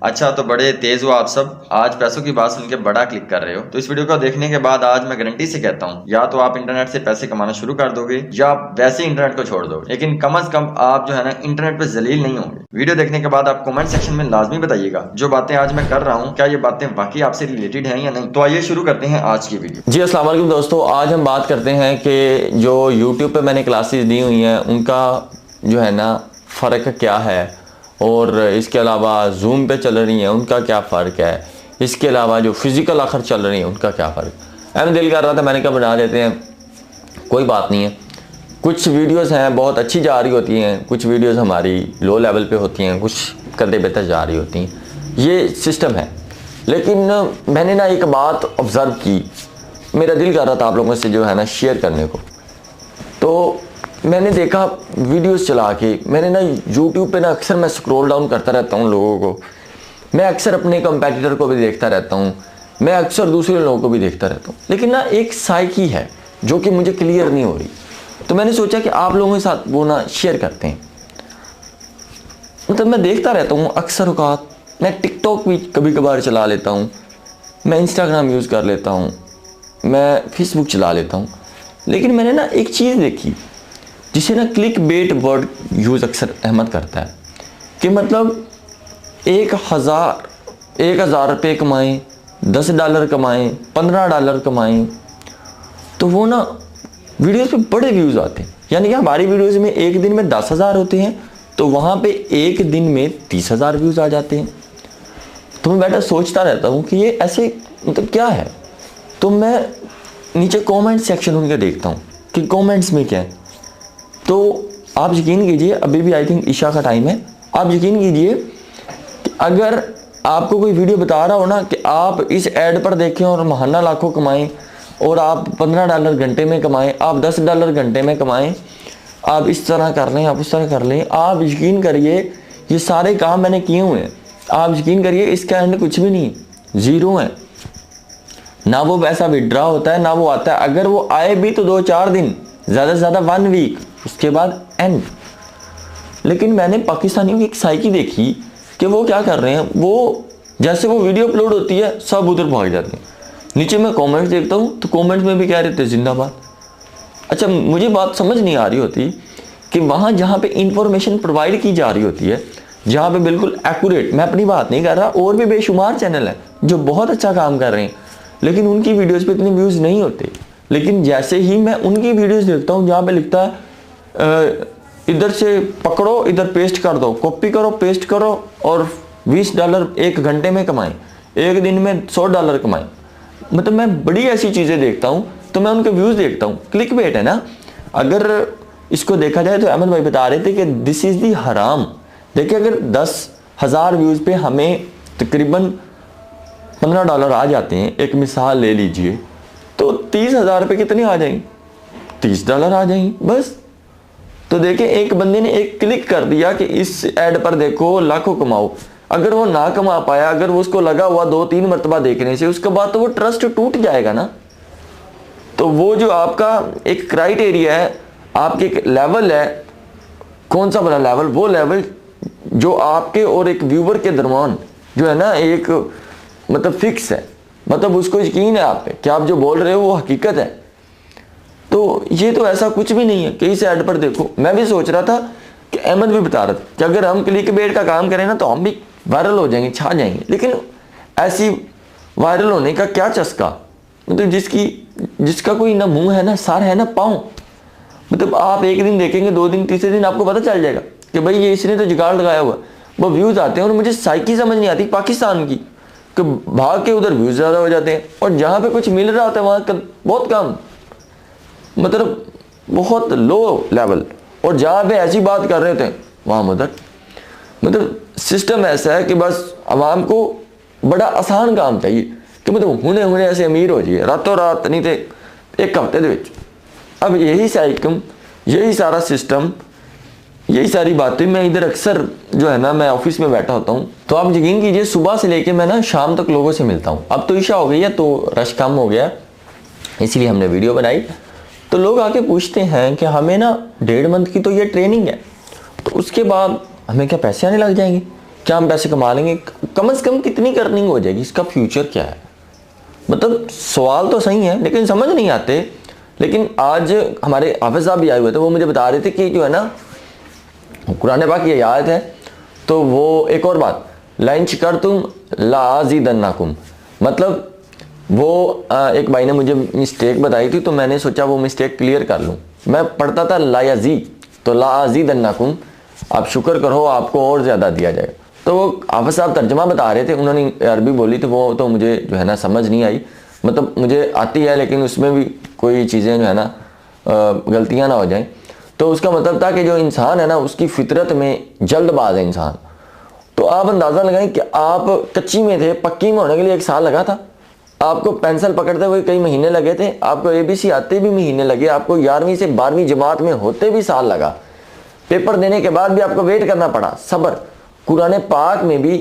अच्छा, तो बड़े तेज हो आप सब। आज पैसों की बात सुन के बड़ा क्लिक कर रहे हो। तो इस वीडियो को देखने के बाद आज मैं गारंटी से कहता हूँ, या तो आप इंटरनेट से पैसे कमाना शुरू कर दोगे या आप वैसे ही इंटरनेट को छोड़ दोगे, लेकिन कम से कम आप जो है ना इंटरनेट पे जलील नहीं होंगे। वीडियो देखने के बाद आप कमेंट सेक्शन में लाजमी बताइएगा जो बातें आज मैं कर रहा हूँ, क्या ये बातें वाकई आपसे रिलेटेड हैं या नहीं। तो आइए शुरू करते हैं आज की वीडियो। जी अस्सलाम वालेकुम दोस्तों, आज हम बात करते हैं कि जो YouTube पे मैंने क्लासेस दी हुई हैं उनका जो है ना फ़र्क क्या है, और इसके अलावा Zoom पे चल रही हैं उनका क्या फ़र्क है, इसके अलावा जो फिज़िकल आखिर चल रही हैं उनका क्या फ़र्क। एम दिल कर रहा था मैंने कहा बना देते हैं, कोई बात नहीं है। कुछ वीडियोस हैं बहुत अच्छी जा रही होती हैं, कुछ वीडियोस हमारी लो लेवल पे होती हैं, कुछ कदे बेहतर जा रही होती हैं, ये सिस्टम है। लेकिन मैंने ना एक बात ऑब्ज़र्व की, मेरा दिल कर रहा था आप लोगों से जो है ना शेयर करने को। तो मैंने देखा वीडियोस चला के, मैंने ना YouTube पे ना अक्सर मैं स्क्रॉल डाउन करता रहता हूँ लोगों को, मैं अक्सर अपने कंपेटिटर को भी देखता रहता हूँ, मैं अक्सर दूसरे लोगों को भी देखता रहता हूँ, लेकिन ना एक साइकी है जो कि मुझे क्लियर नहीं हो रही। तो मैंने सोचा कि आप लोगों के साथ वो ना शेयर करते हैं। मतलब मैं देखता रहता हूँ अक्सर औकात, मैं टिकटॉक भी कभी कभार चला लेता हूँ, मैं इंस्टाग्राम यूज़ कर लेता हूँ, मैं फेसबुक चला लेता हूँ, लेकिन मैंने ना एक चीज़ देखी जिसे ना क्लिक बेट वर्ड यूज़ अक्सर अहमद करता है कि मतलब 1000 रुपये कमाएँ, $10 कमाएँ, $15 कमाएँ, तो वो ना वीडियोस पे बड़े व्यूज़ आते हैं। यानी कि हमारी वीडियोस में एक दिन में 10,000 होते हैं, तो वहाँ पे एक दिन में 30,000 व्यूज़ आ जाते हैं। तो मैं बैठा सोचता रहता हूँ कि ये ऐसे मतलब क्या है। तो मैं नीचे कमेंट सेक्शन उनके देखता हूँ कि कमेंट्स में क्या है। तो आप यकीन कीजिए, अभी भी आई थिंक ईशा का टाइम है, आप यकीन कीजिए कि अगर आपको कोई वीडियो बता रहा हो ना कि आप इस ऐड पर देखें और महाना लाखों कमाएं, और आप $15 घंटे में कमाएं, आप $10 घंटे में कमाएं, आप इस तरह कर लें, आप उस तरह कर लें, आप यकीन करिए ये सारे काम मैंने किए हुए हैं, आप यकीन करिए इसका एंड कुछ भी नहीं, ज़ीरो है। ना वो पैसा विड्रॉ होता है ना वो आता है, अगर वो आए भी तो 2-4 दिन, ज़्यादा से ज़्यादा 1 वीक, उसके बाद एंड। लेकिन मैंने पाकिस्तानियों की एक साइकी देखी कि वो क्या कर रहे हैं, वो जैसे वो वीडियो अपलोड होती है सब उधर भाग जाते हैं। नीचे मैं कमेंट्स देखता हूँ तो कमेंट्स में भी क्या रहते हैं, जिंदाबाद। अच्छा, मुझे बात समझ नहीं आ रही होती कि वहाँ जहाँ पे इंफॉर्मेशन प्रोवाइड की जा रही होती है, जहाँ पे बिल्कुल एक्यूरेट, मैं अपनी बात नहीं कर रहा, और भी बेशुमार चैनल हैं जो बहुत अच्छा काम कर रहे हैं, लेकिन उनकी वीडियोज़ पे इतने व्यूज़ नहीं होते। लेकिन जैसे ही मैं उनकी वीडियोज़ देखता हूँ जहाँ पर लिखता है इधर से पकड़ो, इधर पेस्ट कर दो, कॉपी करो, पेस्ट करो और $20 एक घंटे में कमाएं, एक दिन में $100 कमाएं, मतलब मैं बड़ी ऐसी चीज़ें देखता हूँ तो मैं उनके व्यूज़ देखता हूँ। क्लिक बेट है ना, अगर इसको देखा जाए तो अहमद भाई बता रहे थे कि दिस इज़ दी हराम। देखिए, अगर 10,000 व्यूज़ पे हमें तकरीबन $15 आ जाते हैं, एक मिसाल ले लीजिए, तो 30,000 रुपये कितने आ जाएंगे, $30 आ जाएंगे बस। तो देखिए, एक बंदे ने एक क्लिक कर दिया कि इस ऐड पर देखो लाखों कमाओ, अगर वो ना कमा पाया, अगर वो उसको लगा हुआ 2-3 मरतबा देखने से, उसके बाद तो वो ट्रस्ट टूट जाएगा ना। तो वो जो आपका एक क्राइटेरिया है, आपके एक लेवल है, कौन सा बड़ा लेवल, वो लेवल जो आपके और एक व्यूवर के दरमियान जो है ना एक मतलब फिक्स है, मतलब उसको यकीन है आप पे कि आप जो बोल रहे हो वो हकीकत है। तो ये तो ऐसा कुछ भी नहीं है कि इस ऐड पर देखो। मैं भी सोच रहा था कि अहमद भी बता रहा था कि अगर हम क्लिक बेट का काम करें ना तो हम भी वायरल हो जाएंगे, छा जाएंगे, लेकिन ऐसी वायरल होने का क्या चस्का, मतलब जिसका कोई ना मुंह है ना सर है ना पाँव। मतलब आप एक दिन देखेंगे, 2 दिन, तीसरे दिन आपको पता चल जाएगा कि भाई ये इसने तो जुगाड़ लगाया हुआ, वो व्यूज़ आते हैं। और मुझे साइकी समझ नहीं आती पाकिस्तान की कि भाग के उधर व्यूज़ ज़्यादा हो जाते हैं और जहाँ पे कुछ मिल रहा होता है वहाँ बहुत कम, मतलब बहुत लो लेवल, और जहाँ पे ऐसी बात कर रहे थे वहाँ उधर। मतलब सिस्टम ऐसा है कि बस आवाम को बड़ा आसान काम चाहिए कि मतलब हुने ऐसे अमीर हो जाइए रातों रात, नहीं तो एक हफ्ते दे। अब यही साइकम, यही सारा सिस्टम, यही सारी बातें मैं इधर अक्सर जो है ना, मैं ऑफिस में बैठा होता हूँ, तो आप यकीन कीजिए सुबह से लेके मैं ना शाम तक लोगों से मिलता हूँ। अब तो ईशा हो गई है तो रश कम हो गया, इसलिए हमने वीडियो बनाई। तो लोग आके पूछते हैं कि हमें ना 1.5 मंथ की तो ये ट्रेनिंग है, तो उसके बाद हमें क्या पैसे आने लग जाएंगे, क्या हम पैसे कमा लेंगे? कम से कम कितनी अर्निंग हो जाएगी, इसका फ्यूचर क्या है? मतलब सवाल तो सही है लेकिन समझ नहीं आते। लेकिन आज हमारे हाफिज साहब भी आए हुए थे, वो मुझे बता रहे थे कि जो है ना कुरान पाक की आयत है, तो वो एक और बात, लाइन शिकर तुम लाज़ीदन्नकुम, मतलब वो एक भाई ने मुझे मिस्टेक बताई थी तो मैंने सोचा वो मिस्टेक क्लियर कर लूँ। मैं पढ़ता था लायाजी, तो लाज़ीदन्नकुम, आप शुक्र करो आपको और ज़्यादा दिया जाएगा। तो वो हाफिज साहब तर्जमा बता रहे थे, उन्होंने अरबी बोली तो वो तो मुझे जो है ना समझ नहीं आई, मतलब मुझे आती है लेकिन उसमें भी कोई चीज़ें जो है ना गलतियाँ ना हो जाएं। तो उसका मतलब था कि जो इंसान है ना उसकी फितरत में जल्दबाज है इंसान। तो आप अंदाज़ा लगाएं कि आप कच्ची में थे, पक्की में होने के लिए 1 साल लगा था, आपको पेंसिल पकड़ते हुए कई महीने लगे थे, आपको ABC आते भी महीने लगे, आपको 11वीं से 12वीं जमात में होते भी साल लगा, पेपर देने के बाद भी आपको वेट करना पड़ा। सब्र, कुरान पाक में भी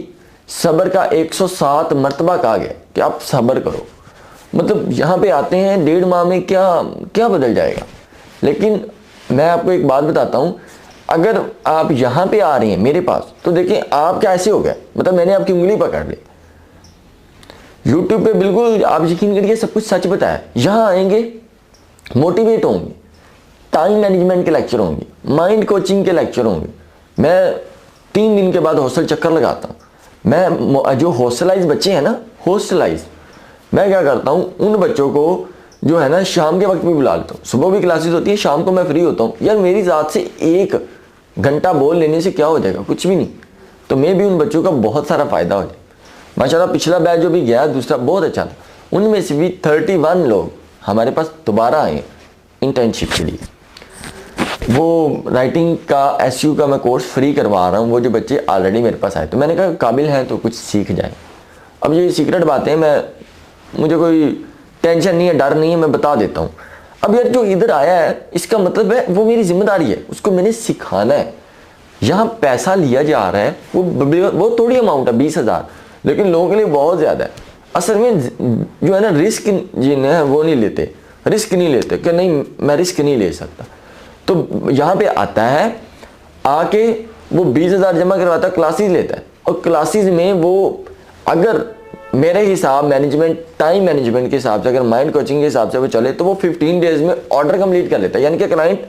सब्र का 107 मरतबा कहा गया कि आप सब्र करो। मतलब यहाँ पे आते हैं 1.5 माह में क्या बदल जाएगा। लेकिन मैं आपको एक बात बताता हूँ, अगर आप यहाँ पे आ रहे हैं मेरे पास तो देखिए आप क्या ऐसे हो गए, मतलब मैंने आपकी उंगली पकड़ ली। यूट्यूब पे बिल्कुल आप यकीन करिए सब कुछ सच बताया। यहाँ आएंगे, मोटिवेट होंगे, टाइम मैनेजमेंट के लेक्चर होंगे, माइंड कोचिंग के लेक्चर होंगे। मैं 3 दिन के बाद हॉस्टल चक्कर लगाता हूँ। मैं जो हॉस्टलाइज बच्चे हैं ना, हॉस्टलाइज, मैं क्या करता हूँ उन बच्चों को जो है ना शाम के वक्त भी बुला लेता हूँ। सुबह भी क्लासेस होती है, शाम को मैं फ्री होता हूँ। यार मेरी ज़ात से 1 घंटा बोल लेने से क्या हो जाएगा, कुछ भी नहीं। तो मैं भी उन बच्चों का बहुत सारा फ़ायदा हो जाए। माशाल्लाह पिछला बैच जो भी गया दूसरा बहुत अच्छा था, उनमें से भी 31 लोग हमारे पास दोबारा आए इंटर्नशिप के लिए। वो राइटिंग का SU का मैं कोर्स फ्री करवा रहा हूँ, वो जो बच्चे ऑलरेडी मेरे पास आए, तो मैंने कहा काबिल हैं तो कुछ सीख जाए। अब ये सीक्रेट बातें मुझे कोई टेंशन नहीं है, डर नहीं है, मैं बता देता हूँ। अब यार जो इधर आया है इसका मतलब है वो मेरी जिम्मेदारी है, उसको मैंने सिखाना है। यहाँ पैसा लिया जा रहा है, वो थोड़ी अमाउंट है 20,000, लेकिन लोगों के लिए बहुत ज़्यादा है। असल में जो है ना रिस्क जिन्हें वो नहीं लेते, रिस्क नहीं लेते कि नहीं मैं रिस्क नहीं ले सकता। तो यहाँ पे आता है, आके वो 20,000 जमा करवाता है, क्लासेस लेता है, और क्लासेस में वो अगर मेरे हिसाब मैनेजमेंट, टाइम मैनेजमेंट के हिसाब से, अगर माइंड कोचिंग के हिसाब से वो चले तो वो 15 डेज में ऑर्डर कंप्लीट कर लेता है, यानी कि क्लाइंट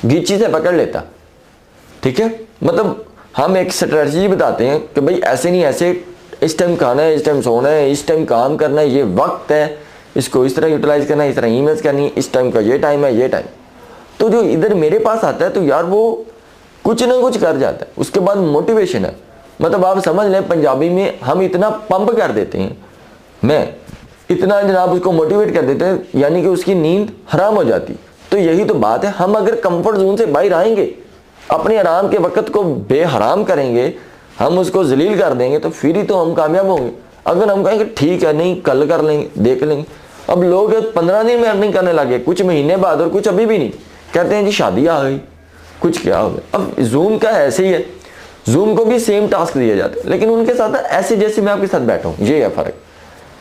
गीची से पकड़ लेता। ठीक है, मतलब हम एक स्ट्रेटजी बताते हैं कि भाई ऐसे नहीं, ऐसे इस टाइम खाना है, इस टाइम सोना है, इस टाइम काम करना है, ये वक्त है, इसको इस तरह यूटिलाइज करना है, इस तरह ईमेल्स करनी है, इस टाइम का ये टाइम है, ये टाइम। तो जो इधर मेरे पास आता है तो यार वो कुछ ना कुछ कर जाता है। उसके बाद मोटिवेशन है, मतलब आप समझ लें पंजाबी में हम इतना पंप कर देते हैं, मैं इतना जनाब उसको मोटिवेट कर देते हैं, यानी कि उसकी नींद हराम हो जाती। तो यही तो बात है, हम अगर कंफर्ट जोन से बाहर आएंगे, अपने आराम के वक्त को बेहराम करेंगे, हम उसको जलील कर देंगे, तो फिर ही तो हम कामयाब होंगे। अगर हम कहेंगे ठीक है नहीं कल कर लेंगे, देख लेंगे। अब लोग 15 दिन में अर्निंग करने लगे, कुछ महीने बाद और कुछ अभी भी नहीं, कहते हैं जी शादी आ गई, कुछ क्या हो गया। अब जूम का ऐसे ही है, जूम को भी सेम टास्क दिए जाते हैं, लेकिन उनके साथ ऐसे जैसे मैं आपके साथ बैठा हूँ, ये है फ़र्क।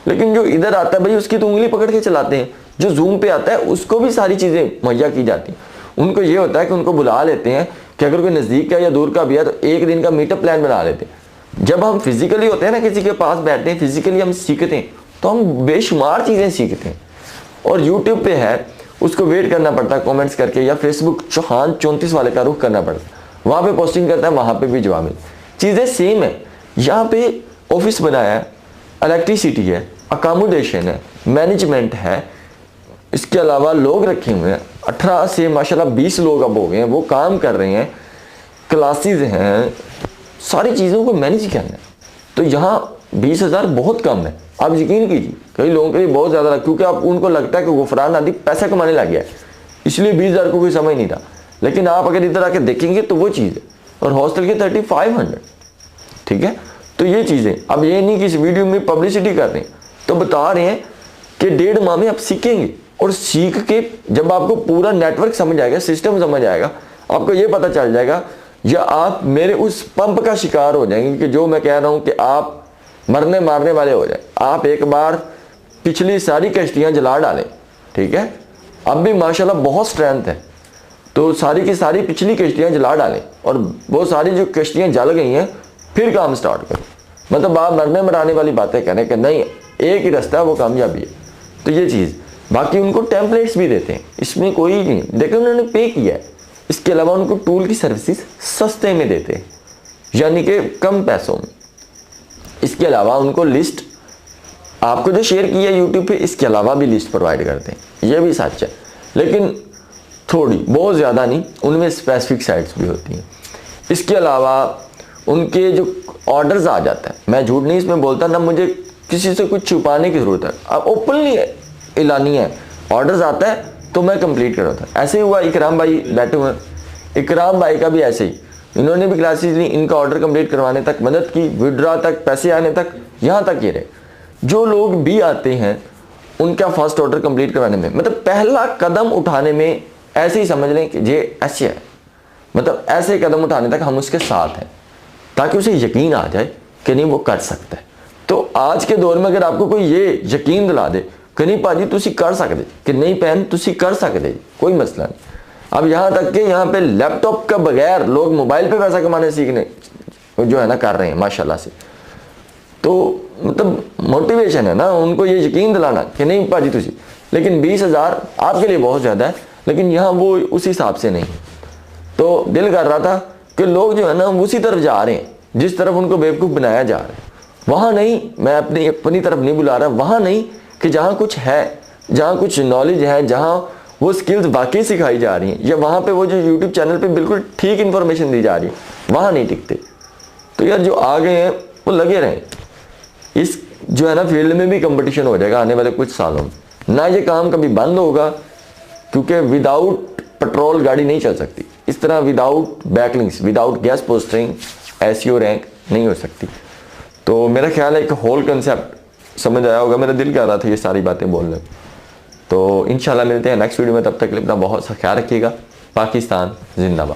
लेकिन जो इधर आता है भाई उसकी तो उंगली पकड़ के चलाते हैं, जो जूम पे आता है उसको भी सारी चीज़ें मुहैया की जाती हैं। उनको ये होता है कि उनको बुला लेते हैं कि अगर कोई नज़दीक का या दूर का भी है तो 1 दिन का मीटअप प्लान बना लेते हैं। जब हम फिजिकली होते हैं ना, किसी के पास बैठते हैं, फिजिकली हम सीखते हैं, तो हम बेशुमार चीज़ें सीखते हैं। और यूट्यूब पे है, उसको वेट करना पड़ता है कमेंट्स करके, या फेसबुक चौहान 34 वाले का रुख करना पड़ता है, वहाँ पे पोस्टिंग करता है, वहाँ पे भी जवाब मिलता है। चीज़ें सेम है। यहाँ पे ऑफिस बनाया है, इलेक्ट्रिसिटी है, अकोमोडेशन है, मैनेजमेंट है, इसके अलावा लोग रखे हुए हैं, 18 से माशाल्लाह 20 लोग अब हो गए हैं, वो काम कर रहे हैं, क्लासेस हैं, सारी चीज़ों को मैनेज करना है। तो यहाँ 20,000 बहुत कम है, आप यकीन कीजिए। कई लोगों के लिए बहुत ज़्यादा, क्योंकि आप उनको लगता है कि गुफरान आदि पैसा कमाने लग गया है, इसलिए 20,000 को कोई समझ नहीं था। लेकिन आप अगर इधर आके देखेंगे तो वो चीज़ है। और हॉस्टल के 3500, ठीक है। तो ये चीज़ें, अब ये नहीं कि इस वीडियो में पब्लिसिटी कर रहे हैं, तो बता रहे हैं कि 1.5 माह में आप सीखेंगे, और सीख के जब आपको पूरा नेटवर्क समझ आएगा, सिस्टम समझ आएगा, आपको ये पता चल जाएगा, या आप मेरे उस पंप का शिकार हो जाएंगे कि जो मैं कह रहा हूँ कि आप मरने मारने वाले हो जाए। आप एक बार पिछली सारी कश्तियाँ जला डालें, ठीक है, अब भी माशाल्लाह बहुत स्ट्रेंथ है, तो सारी की सारी पिछली कश्तियाँ जला डालें, और वो सारी जो कश्तियाँ जल गई हैं फिर काम स्टार्ट करो। मतलब आप मरने मराने वाली बातें कह रहे हैं कि नहीं एक ही रास्ता है वो कामयाबी है। तो ये चीज़, बाकी उनको टेम्पलेट्स भी देते हैं, इसमें कोई नहीं, देखो उन्होंने पे किया है। इसके अलावा उनको टूल की सर्विसेज सस्ते में देते हैं, यानी कि कम पैसों में। इसके अलावा उनको लिस्ट आपको जो शेयर की है यूट्यूब पे, इसके अलावा भी लिस्ट प्रोवाइड करते हैं, ये भी सच है। लेकिन थोड़ी, बहुत ज़्यादा नहीं, उनमें स्पेसिफिक साइट्स भी होती हैं। इसके अलावा उनके जो ऑर्डर्स आ जाता है, मैं झूठ नहीं इसमें बोलता, ना मुझे किसी से कुछ छुपाने की ज़रूरत है, अब ओपनली एलानी है, ऑर्डर्स आता है तो मैं कंप्लीट करता। ऐसे ही हुआ इकराम भाई बैठे हुए, इकराम भाई का भी ऐसे ही, इन्होंने भी क्लासेस ली, इनका ऑर्डर कंप्लीट करवाने तक मदद की, विड्रॉ तक, पैसे आने तक, यहाँ तक ये रहे। जो लोग भी आते हैं उनका फर्स्ट ऑर्डर कंप्लीट करवाने में, मतलब पहला कदम उठाने में ऐसे ही समझ लें कि ये ऐसे है, मतलब ऐसे कदम उठाने तक हम उसके साथ हैं, ताकि उसे यकीन आ जाए कि नहीं वो कर सकता है। तो आज के दौर में अगर आपको कोई ये यकीन दिला दे कि नहीं भाजी तुसी कर सकते, कि नहीं पहन तुसी कर सकते, कोई मसला नहीं। अब यहाँ तक कि यहाँ पे लैपटॉप का बगैर लोग मोबाइल पे पैसा कमाने सीखने जो है ना कर रहे हैं माशाल्लाह से। तो मतलब मोटिवेशन है ना, उनको ये यकीन दिलाना कि नहीं भाजी तुसी, लेकिन 20,000 आपके लिए बहुत ज़्यादा है, लेकिन यहाँ वो उस हिसाब से नहीं। तो दिल कर रहा था कि लोग जो है ना उसी तरफ जा रहे हैं जिस तरफ उनको बेवकूफ़ बनाया जा रहा है, वहाँ नहीं, मैं अपनी तरफ नहीं बुला रहा, वहाँ नहीं कि जहाँ कुछ है, जहाँ कुछ नॉलेज है, जहाँ वो स्किल्स वाकई सिखाई जा रही हैं, या वहाँ पे वो जो यूट्यूब चैनल पे बिल्कुल ठीक इन्फॉर्मेशन दी जा रही है, वहाँ नहीं टिकते। तो यार जो आ गए हैं वो लगे रहें, इस जो है ना फील्ड में भी कंपटीशन हो जाएगा आने वाले कुछ सालों में, ना ये काम कभी बंद होगा, क्योंकि विदाउट पेट्रोल गाड़ी नहीं चल सकती, इस तरह without backlinks, without gas postering SEO rank नहीं हो सकती। तो मेरा ख्याल है एक होल कंसेप्ट समझ आया होगा, मेरा दिल कर रहा था ये सारी बातें बोलने। तो इंशाल्लाह मिलते हैं नेक्स्ट वीडियो में, तब तक के लिए अपना बहुत सा ख्याल रखिएगा। पाकिस्तान जिंदाबाद।